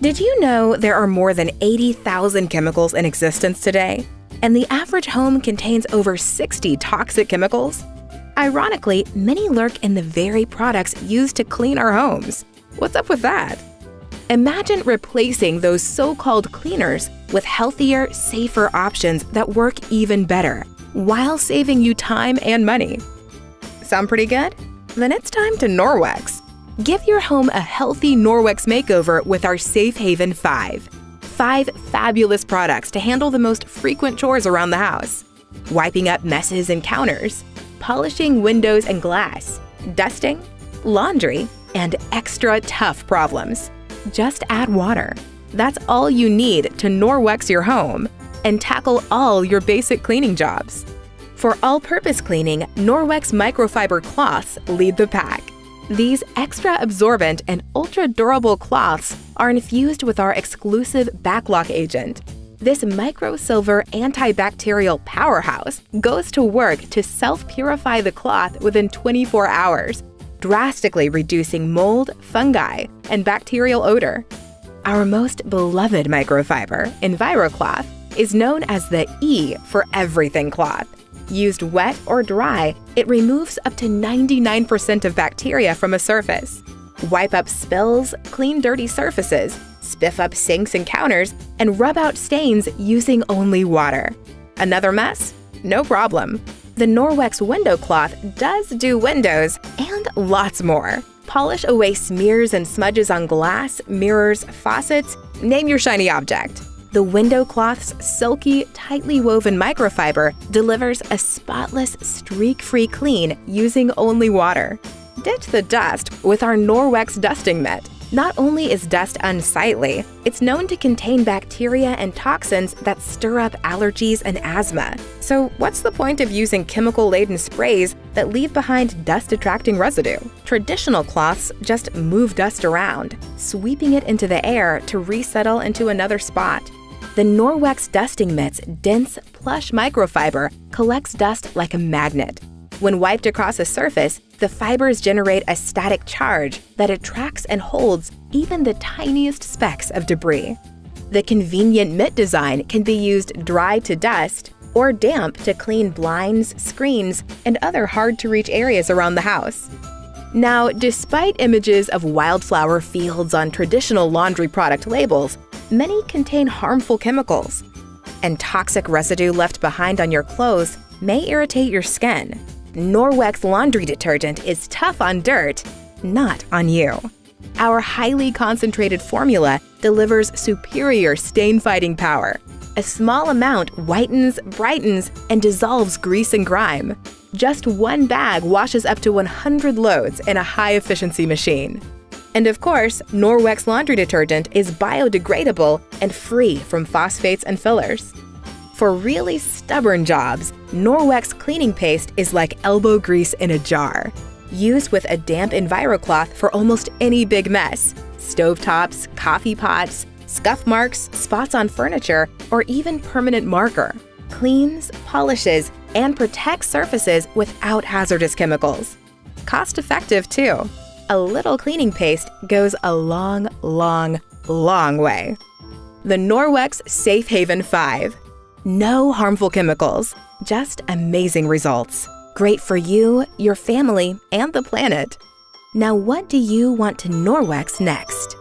Did you know there are more than 80,000 chemicals in existence today? And the average home contains over 60 toxic chemicals? Ironically, many lurk in the very products used to clean our homes. What's up with that? Imagine replacing those so-called cleaners with healthier, safer options that work even better, while saving you time and money. Sound pretty good? Then it's time to Norwex. Give your home a healthy Norwex makeover with our Safe Haven 5. 5 fabulous products to handle the most frequent chores around the house. Wiping up messes and counters, polishing windows and glass, dusting, laundry, and extra tough problems. Just add water. That's all you need to Norwex your home and tackle all your basic cleaning jobs. For all-purpose cleaning, Norwex microfiber cloths lead the pack. These extra absorbent and ultra-durable cloths are infused with our exclusive backlock agent. This micro-silver antibacterial powerhouse goes to work to self-purify the cloth within 24 hours, drastically reducing mold, fungi, and bacterial odor. Our most beloved microfiber, EnviroCloth, is known as the E for everything cloth. Used wet or dry, it removes up to 99% of bacteria from a surface. Wipe up spills, clean dirty surfaces, spiff up sinks and counters, and rub out stains using only water. Another mess? No problem. The Norwex window cloth does do windows and lots more. Polish away smears and smudges on glass, mirrors, faucets, name your shiny object. The window cloth's silky, tightly woven microfiber delivers a spotless, streak-free clean using only water. Ditch the dust with our Norwex dusting mitt. Not only is dust unsightly, it's known to contain bacteria and toxins that stir up allergies and asthma. So what's the point of using chemical-laden sprays that leave behind dust-attracting residue? Traditional cloths just move dust around, sweeping it into the air to resettle into another spot. The Norwex dusting mitt's dense, plush microfiber collects dust like a magnet. When wiped across a surface, the fibers generate a static charge that attracts and holds even the tiniest specks of debris. The convenient mitt design can be used dry to dust or damp to clean blinds, screens, and other hard-to-reach areas around the house. Now, despite images of wildflower fields on traditional laundry product labels, many contain harmful chemicals, and toxic residue left behind on your clothes may irritate your skin. Norwex laundry detergent is tough on dirt, not on you. Our highly concentrated formula delivers superior stain-fighting power. A small amount whitens, brightens, and dissolves grease and grime. Just one bag washes up to 100 loads in a high-efficiency machine. And of course, Norwex laundry detergent is biodegradable and free from phosphates and fillers. For really stubborn jobs, Norwex cleaning paste is like elbow grease in a jar. Used with a damp EnviroCloth for almost any big mess, stovetops, coffee pots, scuff marks, spots on furniture, or even permanent marker. Cleans, polishes, and protects surfaces without hazardous chemicals. Cost-effective, too. A little cleaning paste goes a long, long, long way. The Norwex Safe Haven 5. No harmful chemicals, just amazing results. Great for you, your family, and the planet. Now, what do you want to Norwex next?